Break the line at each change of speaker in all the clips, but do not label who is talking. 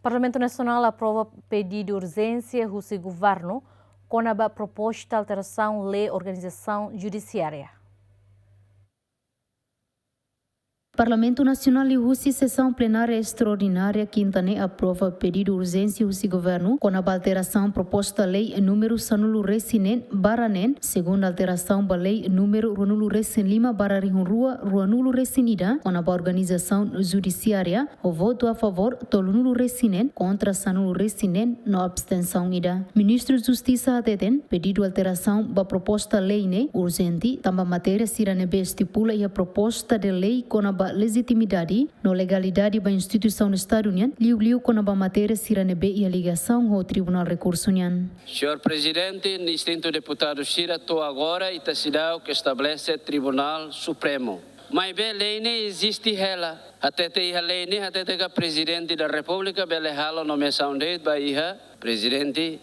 Parlamento Nacional aprova pedido de urgência do governo com a proposta de alteração da lei organização judiciária.
Parlamento Nacional e Rússia sessão plenária extraordinária quinta-ne aprova pedido de urgência do governo com a alteração proposta lei número Sanulu Resinen Baranen, segundo a alteração da lei número Ruanulu Resin Lima Bararihunrua Ruanulu Resinida com a organização judiciária. O voto a favor Tolunulu Resinen contra Sanulu Resinen na abstenção ida. Ministro de Justiça ateten pedido alteração da proposta lei ne urgente também matéria siranebe estipula e a proposta de lei com a legitimidade na legalidade da instituição do Estado União, liu com a matéria siranebe e a ligação ao Tribunal Recurso União.
Senhor Presidente, distinto deputado Cira, estou agora e está cidade que estabelece Tribunal Supremo. Mas bem, lei não existe ela. Até ter a lei não, até ter o Presidente da República, bele halo nomeação dele, vai Presidente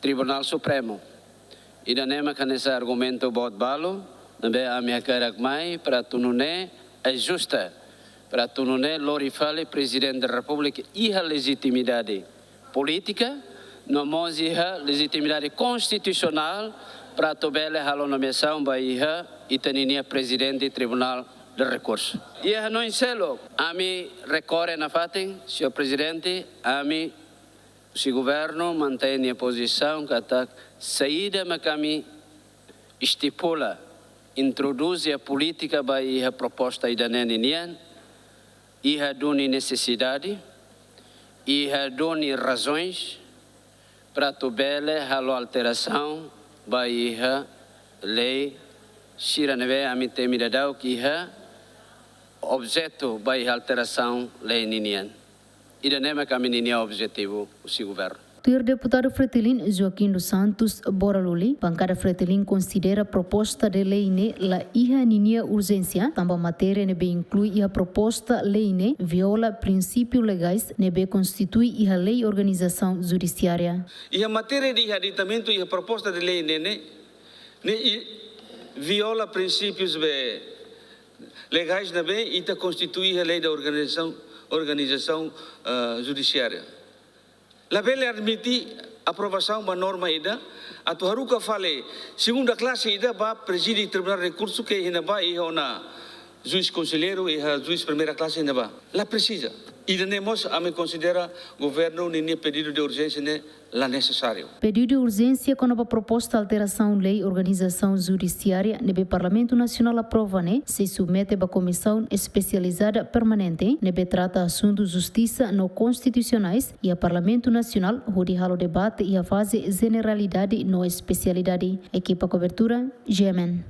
Tribunal Supremo. E da nema que nesse argumento bot balo, não é a minha cara mais para tu não é justa para tu não glorificar Presidente da República e a legitimidade política, não mais a legitimidade constitucional para tu bele halo nomeação vai e tenha Presidente do Tribunal de Recurso. E a não selo, a mim recorre na fatem, Senhor Presidente, a mim o governo mantém a posição que a saída mas a mim estipula introduz a política para a proposta da Nenian e a doni necessidade e a doni razões para tu bele a alteração para a lei Shiraneve a mim temidadau que a objeto para a alteração lei Nenian e da nema caminho objetivo o governo.
O deputado Fretilin Joaquim dos Santos Boraluli, bancada Fretilin considera a proposta de lei ne la iha ninia urgência, também matéria nebe inclui a proposta lei ne viola princípios legais nebe constitui iha lei organização judiciária.
E a matéria de aditamento e a proposta de lei ne viola princípios legais nebe e ta constitui a lei da organização judiciária. La bele admiti aprovação da norma ida, a tu haruka fale segunda classe ida ba preside Tribunal de Recurso que ina ba e ona juiz conselheiro e juiz primeira classe ina ba. La precisa. Ida nemos a me considera governo nem pedido de urgência ne la necessário.
Pedido de urgência com a proposta de alteração lei organização judiciária nebe Parlamento Nacional aprova ne se submete a comissão especializada permanente nebe trata assuntos justiça no constitucionais e a Parlamento Nacional onde halo debate e a fase generalidade no especialidade. Equipa cobertura GMN.